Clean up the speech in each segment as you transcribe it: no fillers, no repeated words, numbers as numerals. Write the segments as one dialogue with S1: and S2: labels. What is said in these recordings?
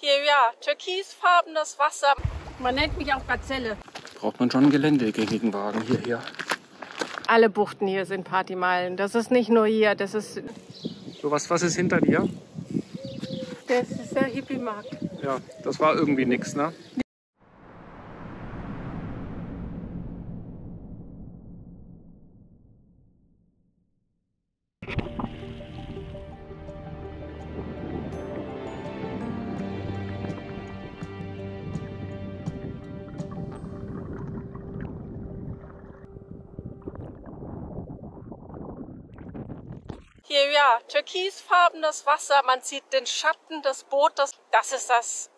S1: Hier, ja, türkisfarbenes Wasser. Man nennt mich auch Gazelle.
S2: Braucht man schon einen geländegängigen Wagen hierher.
S1: Alle Buchten hier sind Partymeilen. Das ist nicht nur hier, das ist...
S2: So, was ist hinter dir?
S1: Das ist der Hippie-Markt.
S2: Ja, das war irgendwie nix, ne?
S1: Hier, ja, türkisfarbenes Wasser. Man sieht den Schatten des Bootes. Das ist das,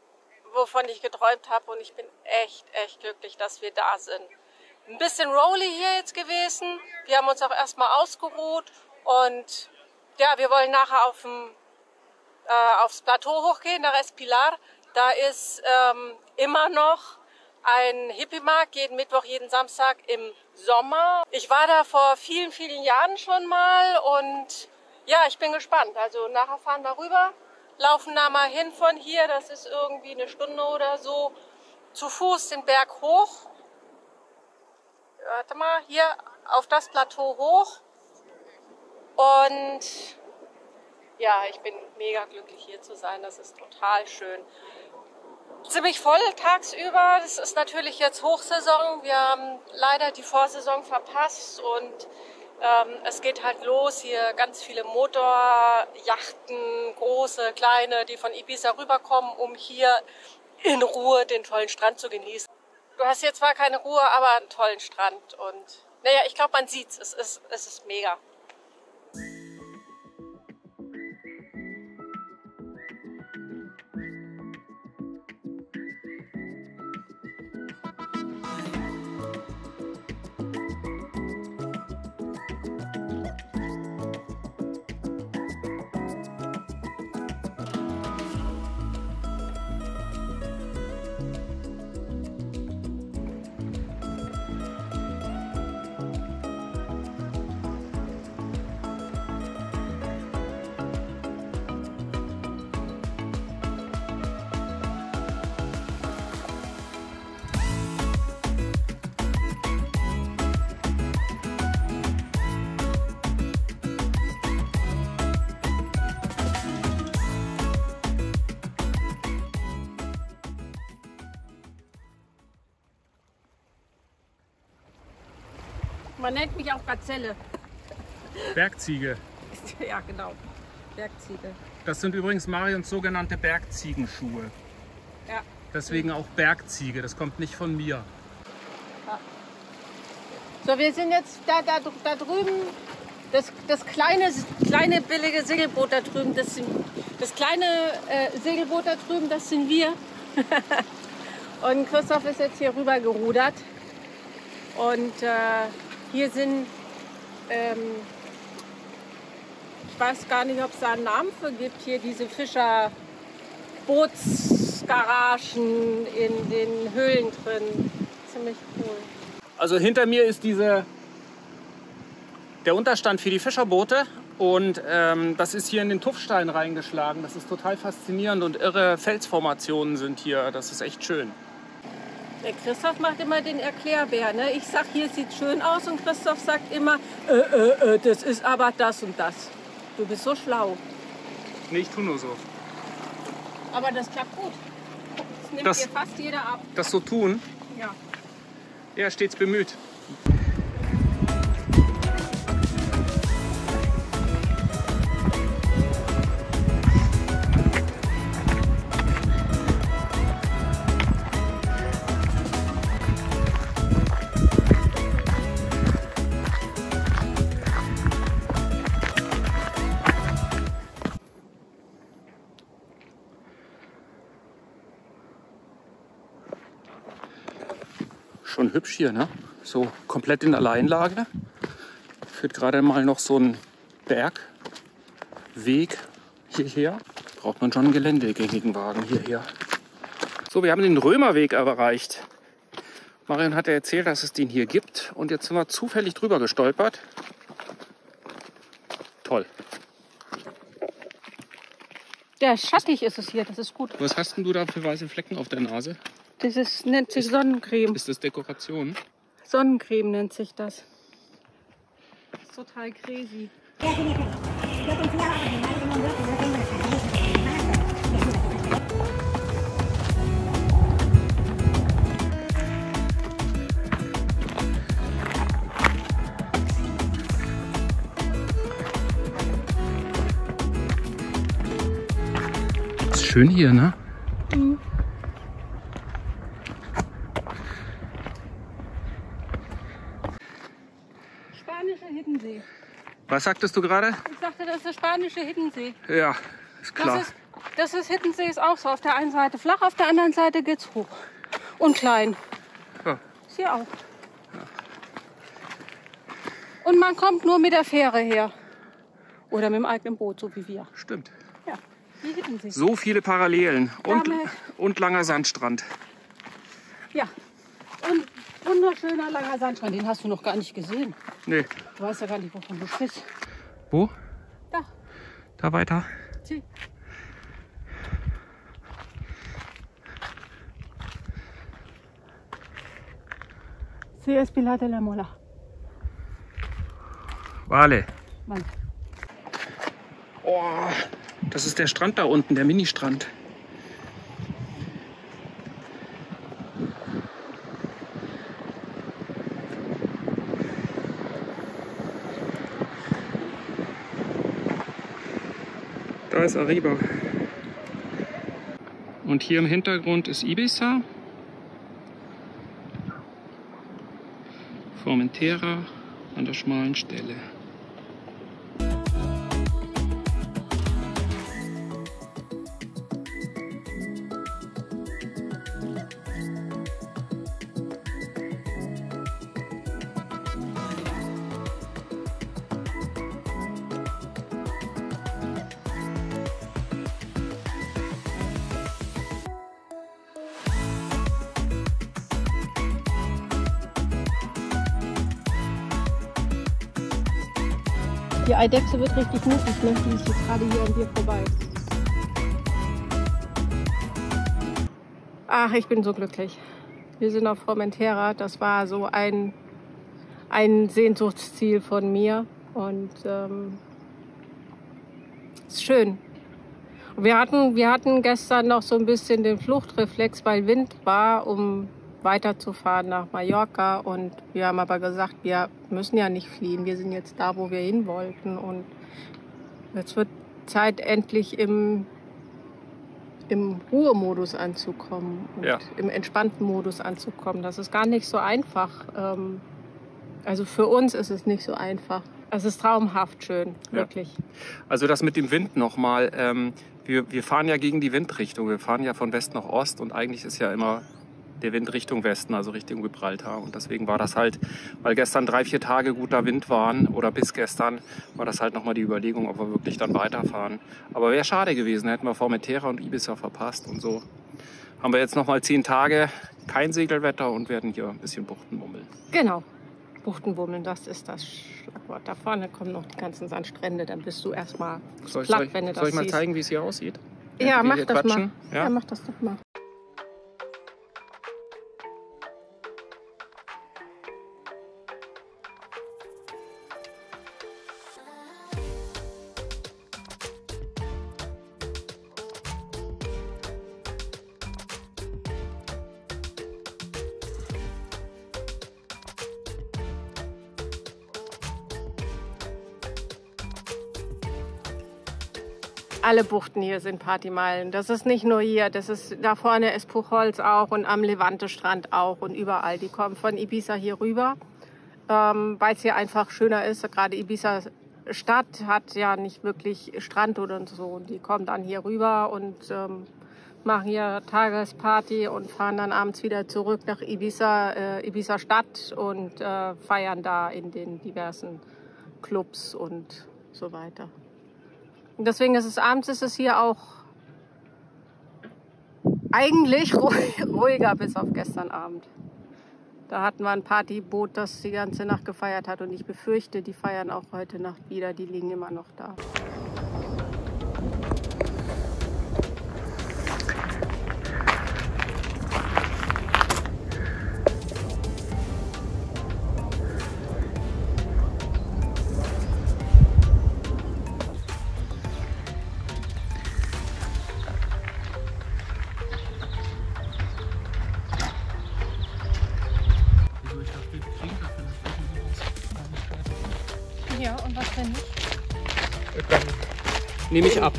S1: wovon ich geträumt habe. Und ich bin echt glücklich, dass wir da sind. Ein bisschen rolly hier jetzt gewesen. Wir haben uns auch erstmal ausgeruht. Und ja, wir wollen nachher aufs Plateau hochgehen, nach Espilar. Da ist immer noch ein Hippie-Markt, jeden Mittwoch, jeden Samstag im Sommer. Ich war da vor vielen Jahren schon mal und ja, ich bin gespannt. Also nachher fahren wir rüber, laufen da mal hin von hier. Das ist irgendwie eine Stunde oder so zu Fuß den Berg hoch. Warte mal, hier auf das Plateau hoch. Und ja, ich bin mega glücklich hier zu sein. Das ist total schön. Ziemlich voll tagsüber. Das ist natürlich jetzt Hochsaison. Wir haben leider die Vorsaison verpasst und es geht halt los. Hier ganz viele Motorjachten, große, kleine, die von Ibiza rüberkommen, um hier in Ruhe den tollen Strand zu genießen. Du hast hier zwar keine Ruhe, aber einen tollen Strand. Und naja, ich glaube, man sieht's. Es ist mega. Man nennt mich auch Gazelle.
S2: Bergziege.
S1: Ja, genau. Bergziege.
S2: Das sind übrigens Marions sogenannte Bergziegenschuhe.
S1: Ja.
S2: Deswegen auch Bergziege. Das kommt nicht von mir.
S1: Ja. So, wir sind jetzt da drüben. Das kleine billige Segelboot da drüben. Das kleine Segelboot da drüben, das sind wir. Und Christoph ist jetzt hier rüber gerudert. Und hier sind, ich weiß gar nicht, ob es da einen Namen für gibt, hier diese Fischerbootsgaragen in den Höhlen drin. Ziemlich cool.
S2: Also hinter mir ist der Unterstand für die Fischerboote. Und das ist hier in den Tuffstein reingeschlagen. Das ist total faszinierend und irre Felsformationen sind hier. Das ist echt schön.
S1: Der Christoph macht immer den Erklärbär. Ne? Ich sag, hier sieht schön aus und Christoph sagt immer, das ist aber das und das. Du bist so schlau.
S2: Nee, ich tue nur so.
S1: Aber das klappt gut. Das nimmt dir fast jeder ab.
S2: Das so tun?
S1: Ja.
S2: Ja, stets bemüht. Schon hübsch hier, ne? So komplett in Alleinlage. Führt gerade mal noch so ein Bergweg hierher. Braucht man schon einen geländegängigen Wagen hierher. So, wir haben den Römerweg erreicht. Marion hat ja erzählt, dass es den hier gibt. Und jetzt sind wir zufällig drüber gestolpert. Toll.
S1: Ja, schattig ist es hier, das ist gut.
S2: Was hast denn du da für weiße Flecken auf der Nase?
S1: Das nennt sich Sonnencreme.
S2: Ist das Dekoration?
S1: Sonnencreme nennt sich das. Das ist total crazy.
S2: Ist schön hier, ne?
S1: Mhm. Spanische Hiddensee.
S2: Was sagtest du gerade?
S1: Ich sagte, das ist der spanische Hiddensee.
S2: Ja, ist klar.
S1: Das ist Hiddensee ist auch so. Auf der einen Seite flach, auf der anderen Seite geht's hoch. Und klein.
S2: Ja.
S1: Ist hier auch. Und man kommt nur mit der Fähre her. Oder mit dem eigenen Boot, so wie wir.
S2: Stimmt.
S1: Ja, die Hiddensee.
S2: So viele Parallelen. Und langer Sandstrand.
S1: Ja. Und wunderschöner langer Sandstrand. Den hast du noch gar nicht gesehen.
S2: Nee.
S1: Du weißt ja gar nicht, wovon du sprichst.
S2: Wo?
S1: Da.
S2: Da weiter.
S1: Sieh. Sí, es Pilar de la Mola.
S2: Wale.
S1: Mann.
S2: Oh, das ist der Strand da unten, der Ministrand. Da ist Arriba. Und hier im Hintergrund ist Ibiza. Formentera an der schmalen Stelle.
S1: Die Eidechse wird richtig mutig, ne? Die ist jetzt gerade hier an dir vorbei. Ach, ich bin so glücklich. Wir sind auf Formentera. Das war so ein Sehnsuchtsziel von mir. Und ist schön. Wir hatten gestern noch so ein bisschen den Fluchtreflex, weil Wind war, um weiterzufahren nach Mallorca. Und wir haben aber gesagt, wir müssen ja nicht fliehen. Wir sind jetzt da, wo wir hin wollten. Und jetzt wird Zeit, endlich im Ruhemodus anzukommen und im entspannten Modus anzukommen. Das ist gar nicht so einfach. Also für uns ist es nicht so einfach. Es ist traumhaft schön, wirklich.
S2: Also das mit dem Wind nochmal. Wir fahren ja gegen die Windrichtung. Wir fahren ja von West nach Ost und eigentlich ist ja immer der Wind Richtung Westen, also Richtung Gibraltar. Und deswegen war das halt, weil gestern 3-4 Tage guter Wind waren oder bis gestern, war das halt nochmal die Überlegung, ob wir wirklich dann weiterfahren. Aber wäre schade gewesen, hätten wir Formentera und Ibiza verpasst und so. Haben wir jetzt nochmal 10 Tage kein Segelwetter und werden hier ein bisschen Buchtenbummeln.
S1: Genau, Buchtenbummeln, das ist das Schlagwort. Da vorne kommen noch die ganzen Sandstrände, dann bist du erstmal platt, wenn du das siehst.
S2: Soll ich mal zeigen, wie es hier aussieht?
S1: Ja, mach das mal. Ja, mach das doch mal. Alle Buchten hier sind Partymeilen. Das ist nicht nur hier, das ist da vorne ist Pujols auch und am Levante-Strand auch und überall. Die kommen von Ibiza hier rüber, weil es hier einfach schöner ist. Gerade Ibiza Stadt hat ja nicht wirklich Strand oder so. Und die kommen dann hier rüber und machen hier Tagesparty und fahren dann abends wieder zurück nach Ibiza Stadt und feiern da in den diversen Clubs und so weiter. Und deswegen ist es abends hier auch eigentlich ruhiger bis auf gestern Abend. Da hatten wir ein Partyboot, das die ganze Nacht gefeiert hat und ich befürchte, die feiern auch heute Nacht wieder, die liegen immer noch da. und was wenn nicht?
S2: Dann nehme ich ab.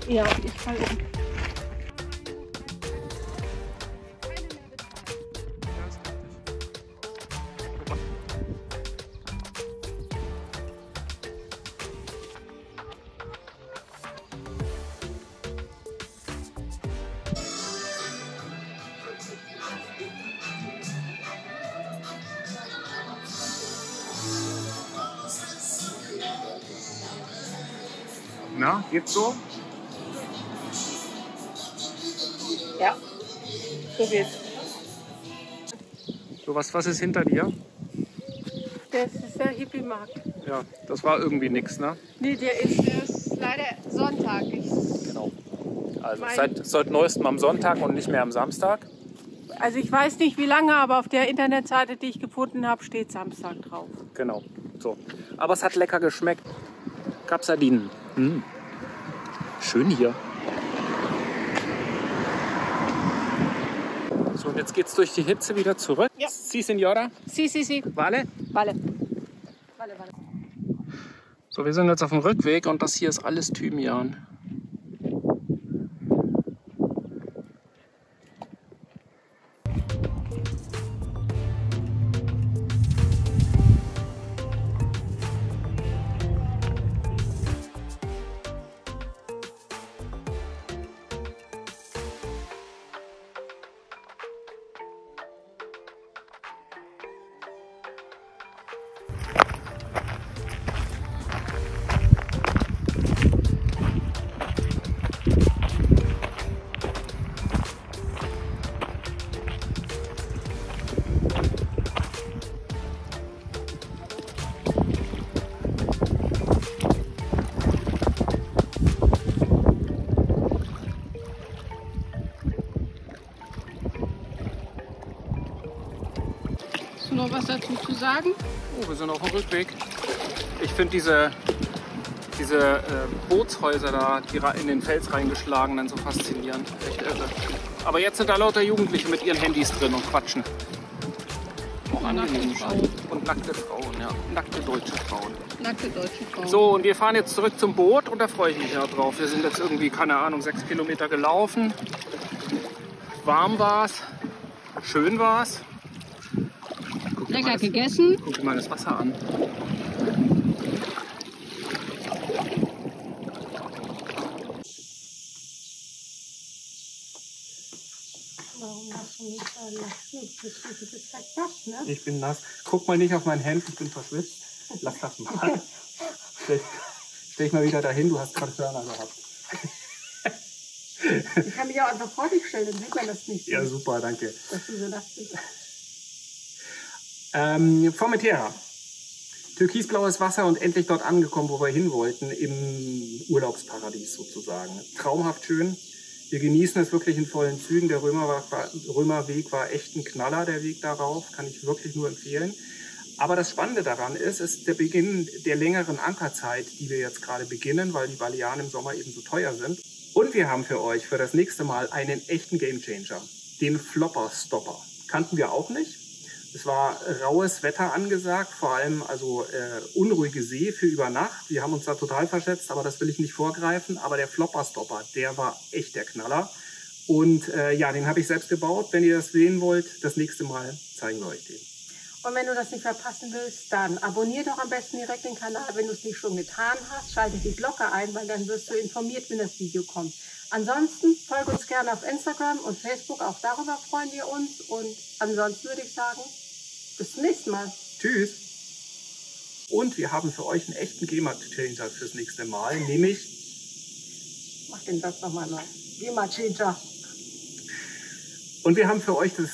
S1: Ja, ich fall um.
S2: Na, geht's so?
S1: Ja, so geht's.
S2: So, was ist hinter dir?
S1: Das ist der Hippie-Markt.
S2: Ja, das war irgendwie nix, ne?
S1: Nee, der ist leider Sonntag.
S2: Genau. Also seit neuestem am Sonntag und nicht mehr am Samstag.
S1: Also ich weiß nicht wie lange, aber auf der Internetseite, die ich gefunden habe, steht Samstag drauf.
S2: Genau. So. Aber es hat lecker geschmeckt. Gab Sardinen. Schön hier. So, und jetzt geht's durch die Hitze wieder zurück.
S1: Ja.
S2: Si, Signora?
S1: Si.
S2: Vale?
S1: Vale.
S2: So, wir sind jetzt auf dem Rückweg und das hier ist alles Thymian.
S1: Hast du noch was dazu zu sagen?
S2: Oh, wir sind auf dem Rückweg. Ich finde diese Bootshäuser da, die in den Fels reingeschlagen, dann so faszinierend. Echt irre. Aber jetzt sind da lauter Jugendliche mit ihren Handys drin und quatschen. Auch angenehm. Und nackte Frauen, ja. Nackte deutsche Frauen.
S1: Nackte deutsche Frauen.
S2: So, und wir fahren jetzt zurück zum Boot und da freue ich mich ja drauf. Wir sind jetzt irgendwie, keine Ahnung, 6 Kilometer gelaufen. Warm war's. Schön war's.
S1: Lecker gegessen.
S2: Guck dir mal das Wasser an.
S1: Warum hast du mich da lassen? Du bist halt nass, ne?
S2: Ich bin nass. Guck mal nicht auf mein Hemd, ich bin verschwitzt. Lass das mal. Stell dich mal wieder dahin, du hast gerade Hörner gehabt.
S1: Ich kann mich auch einfach vor dich stellen, dann sieht man das nicht.
S2: Ja, super, danke.
S1: Dass du so nass bist.
S2: Formentera. Türkisblaues Wasser und endlich dort angekommen, wo wir hin wollten, im Urlaubsparadies sozusagen. Traumhaft schön. Wir genießen es wirklich in vollen Zügen. Der Römerweg war echt ein Knaller, der Weg darauf. Kann ich wirklich nur empfehlen. Aber das Spannende daran ist der Beginn der längeren Ankerzeit, die wir jetzt gerade beginnen, weil die Balearen im Sommer eben so teuer sind. Und wir haben für euch für das nächste Mal einen echten Gamechanger, den Flopper Stopper. Kannten wir auch nicht. Es war raues Wetter angesagt, vor allem also unruhige See für über Nacht. Wir haben uns da total verschätzt, aber das will ich nicht vorgreifen. Aber der Flopper Stopper, der war echt der Knaller. Und ja, den habe ich selbst gebaut. Wenn ihr das sehen wollt, das nächste Mal zeigen wir euch den.
S1: Und wenn du das nicht verpassen willst, dann abonnier doch am besten direkt den Kanal, wenn du es nicht schon getan hast. Schalte die Glocke ein, weil dann wirst du informiert, wenn das Video kommt. Ansonsten folge uns gerne auf Instagram und Facebook, auch darüber freuen wir uns. Und ansonsten würde ich sagen, bis zum nächsten Mal.
S2: Tschüss. Und wir haben für euch einen echten Gamer-Changer fürs nächste Mal, nämlich...
S1: Mach den Satz nochmal neu. Gamer-Changer.
S2: Und wir haben für euch das...